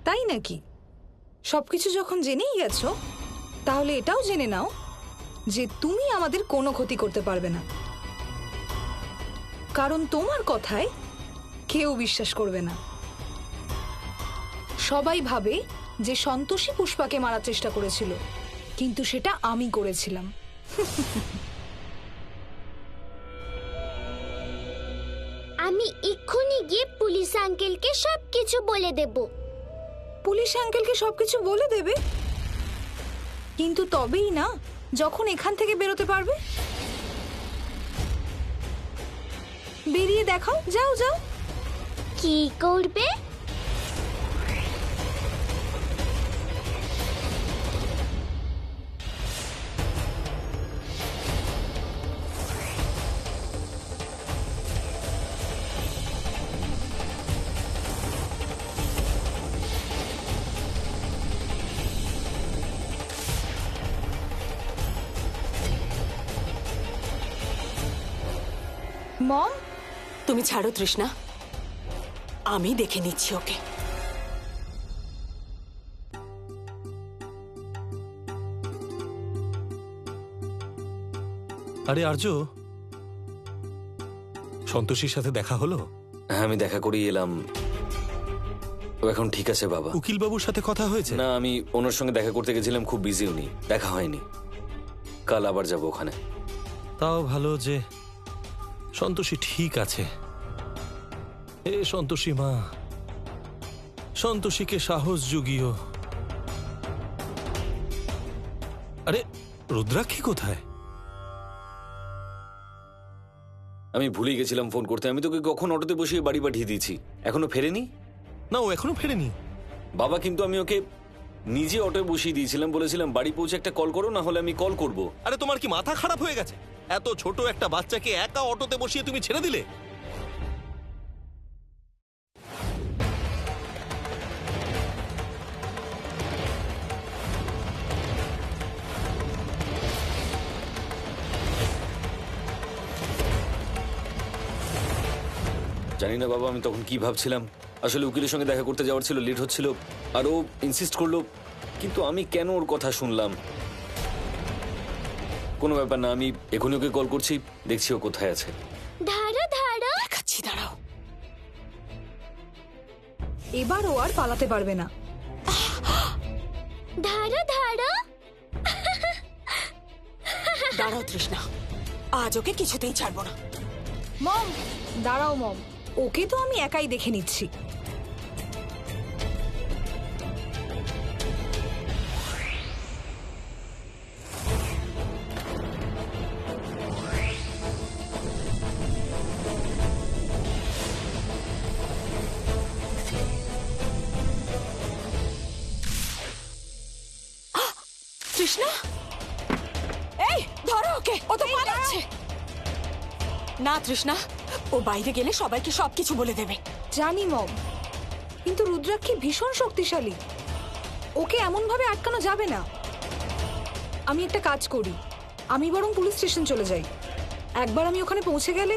তাই নাকি? সবকিছু যখন জেনেই গেছো, তাহলে এটাও জেনে নাও যে তুমি আমাদের কোনো ক্ষতি করতে পারবে না, কারণ তোমার কথায় কেউ বিশ্বাস করবে না। সবাই ভাবে যে সন্তোষী পুষ্পাকে মারার চেষ্টা করেছিল, কিন্তু সেটা আমি করেছিলাম। আমি এক্ষুনি গিয়ে পুলিশ আঙ্কেলকে সবকিছু বলে দেব। পুলিশ আঙ্কেলকে সবকিছু বলে দেবে? কিন্তু তবেই না যখন এখান থেকে বেরোতে পারবে। বেরিয়ে দেখাও, যাও যাও। কি করবে? মম, তুমি ছাড়ো তৃষ্ণা, আমি দেখে নিচ্ছি ওকে। আরে আর্য, সন্তোষীর সাথে দেখা হলো? হ্যাঁ, আমি দেখা করেই এলাম। ও এখন ঠিক আছে বাবা। উকিল বাবুর সাথে কথা হয়েছে? না, আমি ওনার সঙ্গে দেখা করতে গেছিলাম, খুব বিজি উনি, দেখা হয়নি। কাল আবার যাব ওখানে। তাও ভালো যে সন্তোষী ঠিক আছে। এ সন্তোষী মা, সন্তোষীকে সাহস জুগিও। আরে রুদ্রাক্ষী কোথায়? আমি ভুলেই গেছিলাম ফোন করতে। আমি তোকে কখন অটোতে বসিয়ে বাড়ি পাঠিয়ে দিয়েছি, এখনো ফেরেনি? না, ও এখনো ফেরেনি বাবা, কিন্তু আমি ওকে নিজে অটোয় বসিয়ে দিয়েছিলাম, বলেছিলাম বাড়ি পৌঁছে একটা কল করো, না হলে আমি কল করব। আরে তোমার কি মাথা খারাপ হয়ে গেছে? এত ছোট একটা বাচ্চাকে একা অটোতে বসিয়ে তুমি ছেড়ে দিলে? জানি না বাবা, আমি তখন কি ভাবছিলাম। আসলে উকিলের সঙ্গে দেখা করতে যাওয়ার ছিল, লেট হচ্ছিল, আর ও ইনসিস্ট করলো, কিন্তু আমি কেন ওর কথা শুনলাম? কোনো ব্যাপার না, আমি এখনই ওকে কল করছি, দেখছি ও কোথায় আছে। ধারা ধারা, দেখাচ্ছি, দাঁড়াও। এবার ও আর পালাতে পারবে না। ধারা ধারা। দাঁড়াও তৃষ্ণা, আজ ওকে কিছুতেই ছাড়বো না। মম, দাঁড়াও মম, ওকে তো আমি একাই দেখে নিচ্ছি। তৃষ্ণা, এই ধরো ওকে, ও তো পালাচ্ছে। না তৃষ্ণা, ও বাইরে গেলে সবাইকে সবকিছু বলে দেবে। জানি মম, কিন্তু রুদ্রাক্ষী ভীষণ শক্তিশালী, ওকে এমন ভাবে আটকানো যাবে না। আমি একটা কাজ করি, আমি বরং পুলিশ স্টেশন চলে যাই। একবার আমি ওখানে পৌঁছে গেলে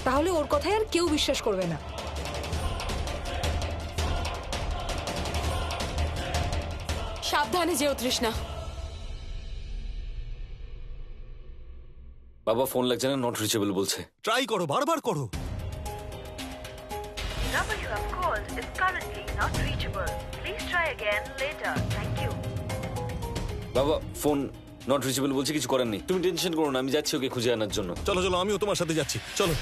তাহলে ওর কথায় আর কেউ বিশ্বাস করবে না। সাবধানে যেও তৃষ্ণা। বাবা, ফোন লাগছে না, নট রিচেবল বলছে। ট্রাই করো, বারবার করো। Number you have called is currently not reachable. Please try again later. Thank you. বাবা, ফোন নট রিচেবল বলছে, কিছু করার নেই। তুমি টেনশন করো না, আমি যাচ্ছি ওকে খুঁজে আনার জন্য। চলো চলো, আমিও তোমার সাথে যাচ্ছি, চলো।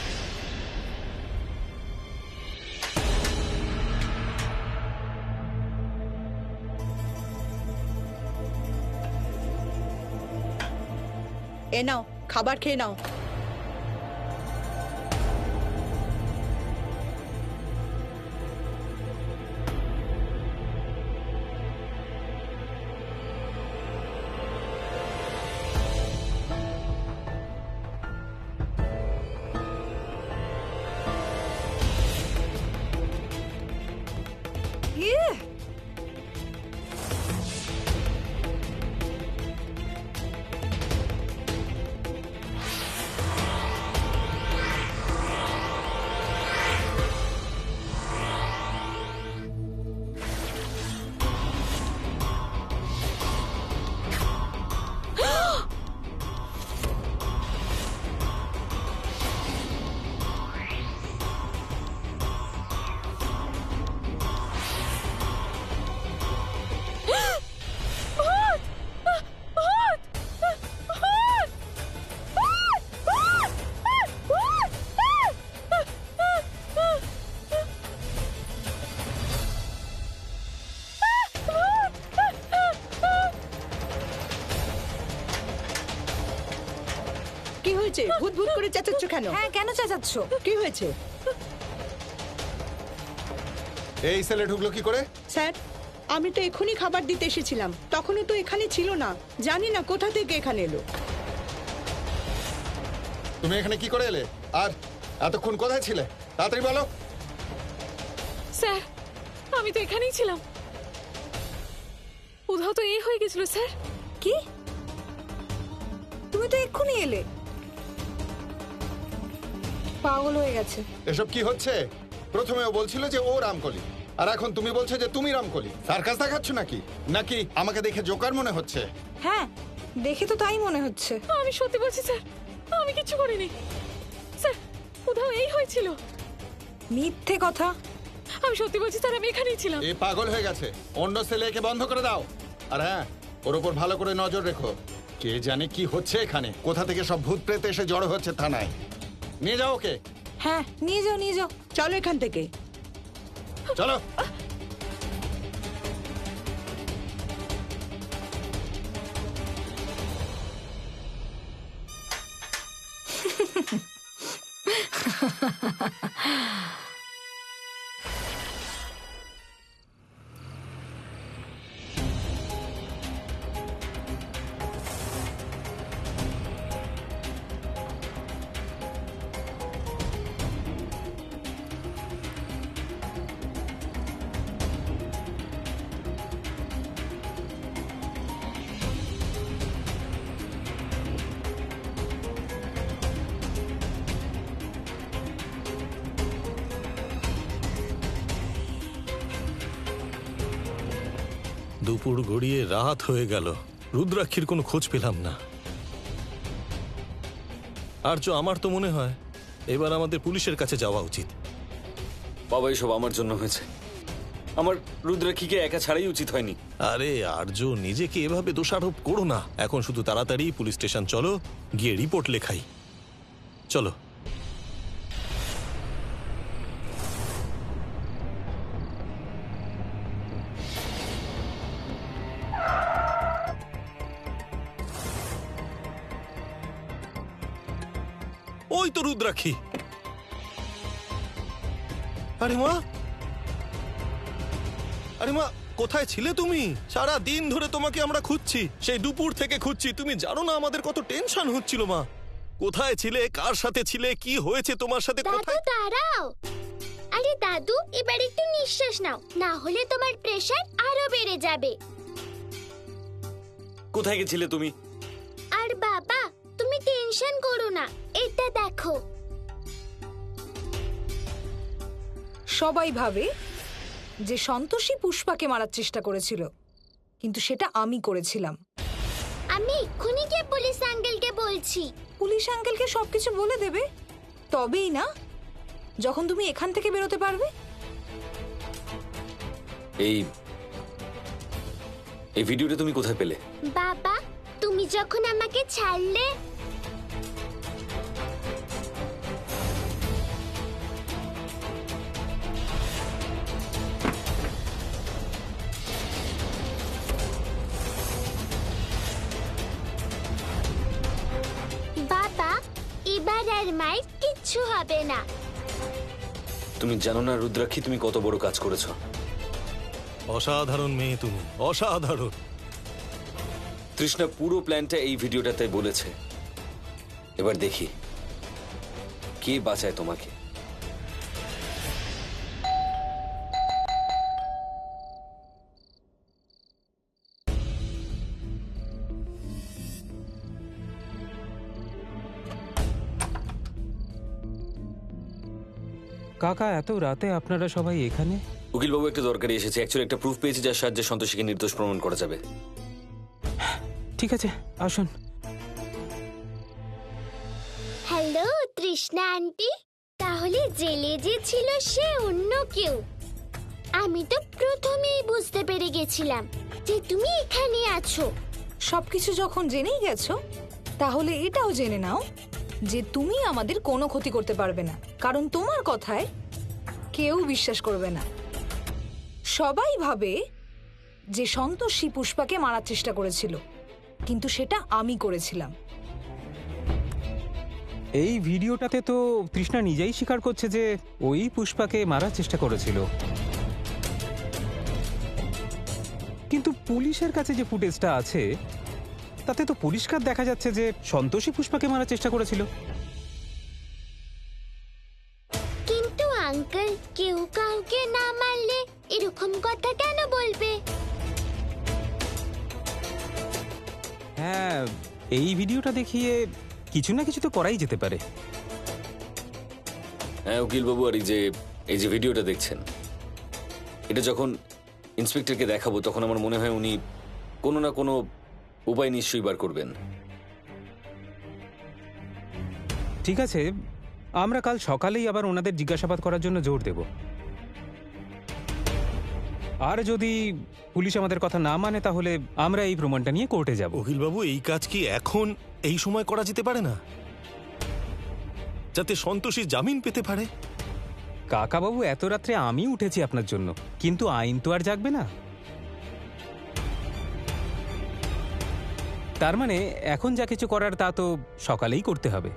এ নাও, খাবার খেয়ে নাও। হয়েছে? ভূত ভূত করে চেঁচাচ্ছ কেন? হ্যাঁ, কেন চেঁচাচ্ছ? কি হয়েছে? এই সেলে ঢুকলো কি করে? স্যার, আমি তো এখনই খাবার দিতে এসেছিলাম, তখনও তো এখানে ছিল না, জানি না কোথা থেকে এখানে এলো। তুমি এখানে কি করে এলে? আর এতক্ষণ কোথায় ছিলে? তাড়াতাড়ি বলো। স্যার, আমি তো এখানেই ছিলাম। উধাও তো এই হয়ে গেছিল স্যার। কি? তুমি তো এক্ষুনি এলে। পাগল হয়ে গেছে। এসব কি হচ্ছে? প্রথমে ও বলছিল যে ও রামকলি, আর এখন তুমি বলছো যে তুমি রামকলি। সার্কাস দেখাচ্ছ নাকি? নাকি আমাকে দেখে জোকার মনে হচ্ছে? হ্যাঁ, দেখে তো তাই মনে হচ্ছে। আমি সত্যি বলছি স্যার, আমি কিচ্ছু করিনি স্যার। উধাও এই হয়েছিল। মিথ্যে কথা। আমি সত্যি বলছি স্যার, আমি এখানেই ছিলাম। এ পাগল হয়ে গেছে। অন্য সেলে একে বন্ধ করে দাও। আর হ্যাঁ, ওর ওপর ভালো করে নজর রেখো। কে জানে কি হচ্ছে এখানে, কোথা থেকে সব ভূত প্রেত এসে জড়ো হচ্ছে থানায়। নিয়ে যাও ওকে। হ্যাঁ, নিয়ে যাও, নিয়ে যাও। চলো এখান থেকে। চলো। দুপুর গড়িয়ে রাত হয়ে গেল, রুদ্রাক্ষীর কোনো খোঁজ পেলাম না। আর্য, আমার তো মনে হয় এবার আমাদের পুলিশের কাছে যাওয়া উচিত। বাবা, এসব আমার জন্য হয়েছে। আমার রুদ্রাক্ষীকে একা ছাড়াই উচিত হয়নি। আরে আর্য, নিজেকে এভাবে দোষারোপ করো না। এখন শুধু তাড়াতাড়ি পুলিশ স্টেশন চলো, গিয়ে রিপোর্ট লেখাই। চলো। ওই তো রুদ্রাক্ষী। আরে মা, আরে মা, কোথায় ছিলে তুমি? সারা দিন ধরে তোমাকে আমরা খুঁজছি, সেই দুপুর থেকে খুঁজছি। তুমি জানো না আমাদের কত টেনশন হচ্ছিল মা। কোথায় ছিলে, কার সাথে ছিলে, কি হয়েছে তোমার সাথে? দাদু কোথায়? দাঁড়াও। আরে দাদু, এবার একটু নিঃশ্বাস নাও, না হলে তোমার প্রেশার আরো বেড়ে যাবে। কোথায় গেছিলে তুমি? আর বাবা, তুমি টেনশন করো না, এটা দেখো। সবাই ভাবে যে সন্তোষী পুষ্পাকে মারার চেষ্টা করেছিল, কিন্তু সেটা আমি করেছিলাম। আমি এক্ষুনি গিয়ে পুলিশ আঙ্কেলকে বলছি। পুলিশ আঙ্কেলকে সবকিছু বলে দেবে, তবেই না যখন তুমি এখান থেকে বেরোতে পারবে। এই ভিডিওটা তুমি কোথায় পেলে? বাবা, তুমি যখন আমাকে ছাড়লে, বাবা এবার আর মায়ের কিচ্ছু হবে না। তুমি জানো না রুদ্রাক্ষী, তুমি কত বড় কাজ করেছো। অসাধারণ মেয়ে তুমি, অসাধারণ। তৃষ্ণা পুরো প্ল্যানটা এই ভিডিওটাতে বলেছে। এবার দেখি কে বাঁচায় তোমাকে। কাকা, এত রাতে আপনারা সবাই এখানে? উকিলবাবু একটা দরকারি এসেছে। অ্যাকচুয়ালি একটা প্রুফ পেয়েছি যার সাহায্যে সন্তোষীকে নির্দোষ প্রমাণ করা যাবে। ঠিক আছে, আসুন। হ্যালো তৃষ্ণা আন্টি, তাহলে জেলে যে ছিল সে অন্য কেউ। আমি তো প্রথমেই বুঝতে পেরে গেছিলাম যে তুমি এখানে আছো। সবকিছু যখন জেনেই গেছো, তাহলে এটাও জেনে নাও যে তুমি আমাদের কোনো ক্ষতি করতে পারবে না, কারণ তোমার কথায় কেউ বিশ্বাস করবে না। সবাই ভাবে যে সন্তোষী পুষ্পাকে মারার চেষ্টা করেছিল, কিন্তু সেটা আমি করেছিলাম। এই ভিডিওটাতে তো তৃষ্ণা নিজেই স্বীকার করছে যে ওই পুষ্পাকে মারার চেষ্টা করেছিল। কিন্তু পুলিশের কাছে যে ফুটেজটা আছে তাতে তো পরিষ্কার দেখা যাচ্ছে যে সন্তোষী পুষ্পাকে মারার চেষ্টা করেছিল। কিন্তু আঙ্কেল, কেউ কাউকে না মারলে এরকম কথা কেন বলবে? হ্যাঁ, এই ভিডিওটা দেখিয়ে কিছু না কিছু তো করাই যেতে পারে। হ্যাঁ উকিলবাবু, আর এই যে ভিডিওটা দেখছেন, এটা যখন ইন্সপেক্টরকে দেখাবো তখন আমার মনে হয় উনি কোনো না কোনো উপায় নিশ্চয়ই বার করবেন। ঠিক আছে, আমরা কাল সকালেই আবার ওনাদের জিজ্ঞাসাবাদ করার জন্য জোর দেব। আর যদি পুলিশ আমাদের কথা না মানে তাহলে আমরা এই প্রমাণটা নিয়ে কোর্টে যাব। অখিলবাবু, এই কাজ কি এখন এই সময় করা যেতে পারে না, যাতে সন্তোষী জামিন পেতে পারে? কাকাবাবু, এত রাত্রে আমি উঠেছি আপনার জন্য, কিন্তু আইন তো আর জাগবে না। তার মানে এখন যা কিছু করার তা তো সকালেই করতে হবে।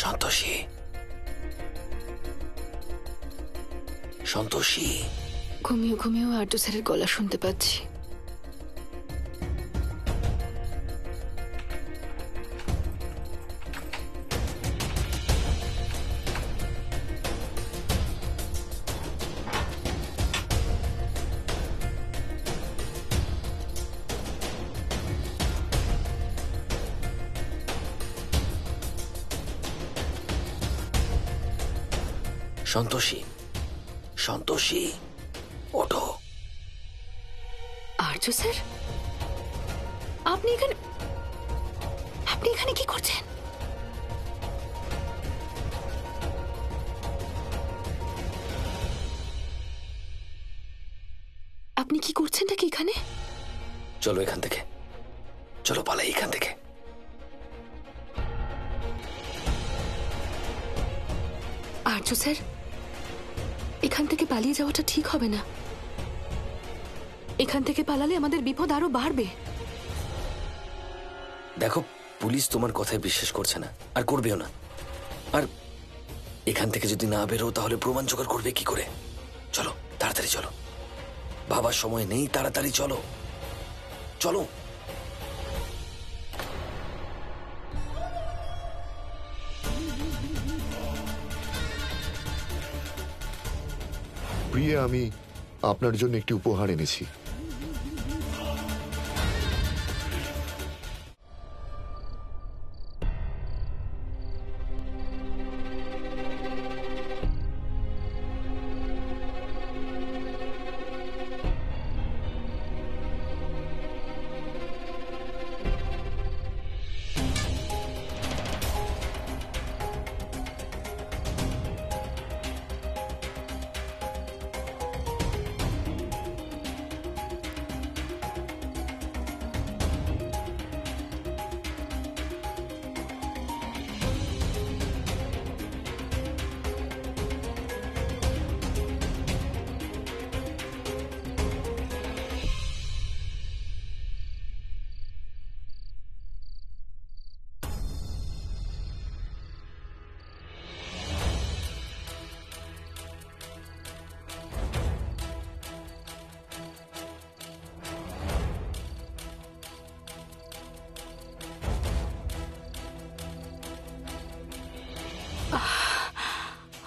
সন্তোষী, সন্তোষী। ঘুমিয়ে ঘুমিয়েও আর্য স্যারের গলা শুনতে পাচ্ছি। সন্তোষী, সন্তোষী, ওঠো। আর্য স্যার, আপনি এখানে কি করছেন? আপনি কি করছেন নাকি এখানে? চলো এখান থেকে, চলো পালাই এখান থেকে। আর্য স্যার, এখান থেকে পালিয়ে যাওয়াটা ঠিক হবে না। এখান থেকে পালালে আমাদের বিপদ আরো বাড়বে। দেখো, পুলিশ তোমার কথায় বিশ্বাস করছে না, আর করবেও না। আর এখান থেকে যদি না বেরো তাহলে প্রমাণ জোগাড় করবে কি করে? চলো তাড়াতাড়ি চলো, ভাবার সময় নেই, তাড়াতাড়ি চলো, চলো। প্রিয়া, আমি আপনার জন্য একটি উপহার এনেছি।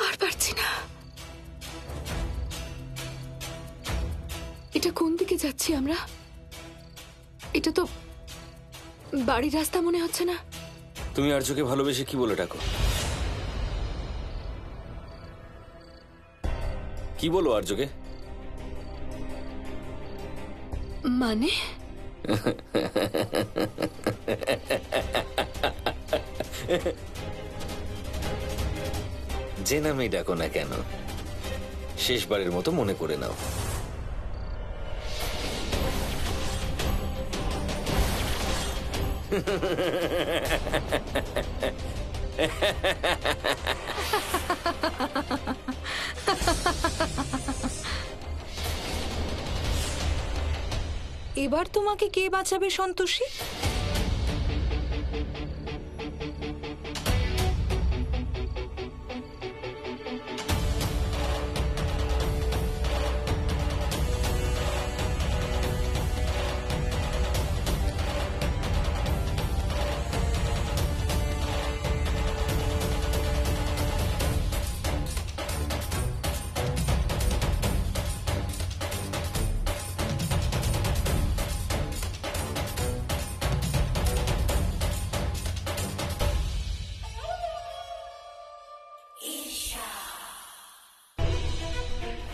আর পারছি না। এটা কোন দিকে যাচ্ছি আমরা? এটা তো বাড়ির রাস্তা মনে হচ্ছে না। তুমি আর্যকে ভালোবেসে কি বলে ডাকো? কি বলো আর্যকে? মানে যে নামেই ডাকো না কেন, শেষবারের মতো মনে করে নাও। এবার তোমাকে কে বাঁচাবে সন্তোষী?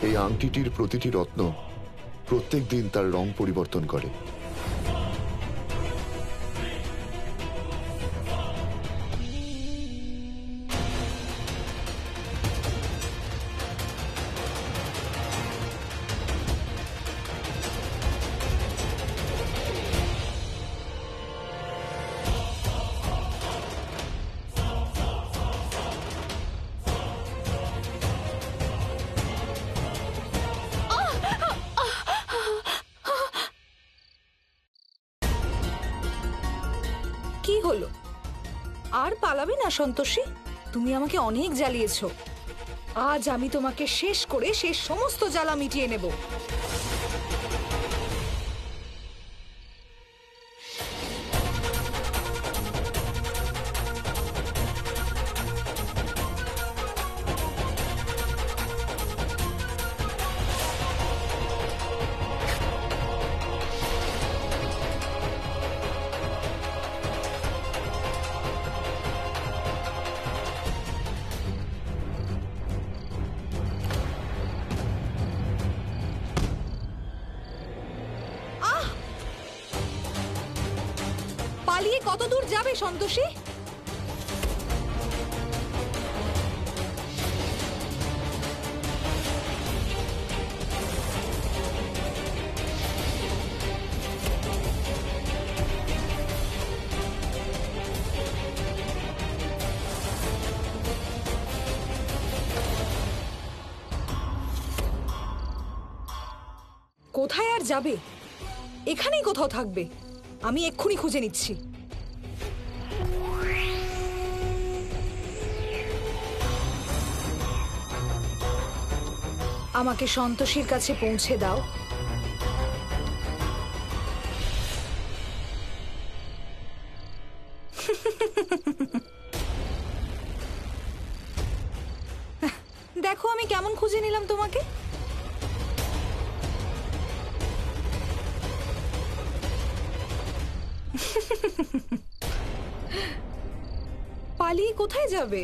এই আংটিটির প্রতিটি রত্ন প্রত্যেক দিন তার রং পরিবর্তন করে। কি হলো? আর পালাবে না সন্তোষী? তুমি আমাকে অনেক জ্বালিয়েছো। আজ আমি তোমাকে শেষ করে শেষ সমস্ত জ্বালা মিটিয়ে নেব। পালিয়ে কত দূর যাবে সন্তোষী? কোথায় আর যাবে? এখানেই কোথাও থাকবে। আমি এক্ষুনি খুঁজে নিচ্ছি। আমাকে সন্তোষীর কাছে পৌঁছে দাও। দেখো আমি কেমন খুঁজে নিলাম তোমাকে। পালিয়ে কোথায় যাবে?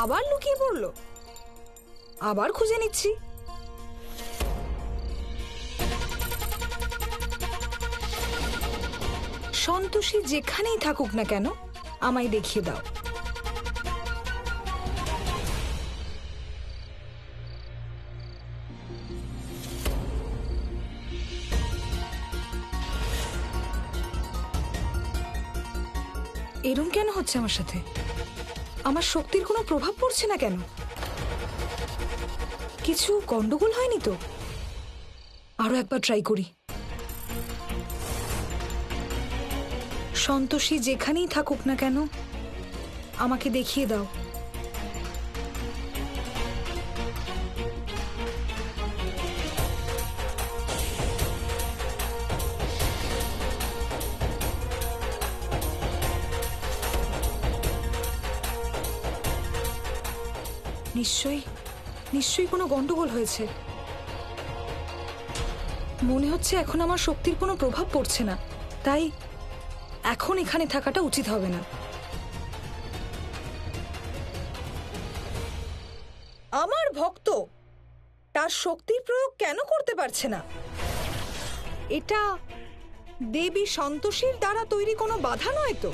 আবার লুকিয়ে পড়লো। আবার খুঁজে নিচ্ছি। সন্তোষী যেখানেই থাকুক না কেন আমায় দেখিয়ে দাও। এরম কেন হচ্ছে আমার সাথে? আমার শক্তির কোনো প্রভাব পড়ছে না কেন? কিছু গন্ডগোল হয়নি তো? আরো একবার ট্রাই করি। সন্তোষী যেখানেই থাকুক না কেন আমাকে দেখিয়ে দাও। নিশ্চয়ই কোনো গন্ডগোল হয়েছে। মনে হচ্ছে এখন আমার শক্তির কোনো প্রভাব পড়ছে না, তাই এখন এখানে থাকাটা উচিত হবে না। আমার ভক্ত তার শক্তির প্রয়োগ কেন করতে পারছে না? দেবী সন্তোষীর দ্বারা তৈরি কোনো বাধা নয় তো?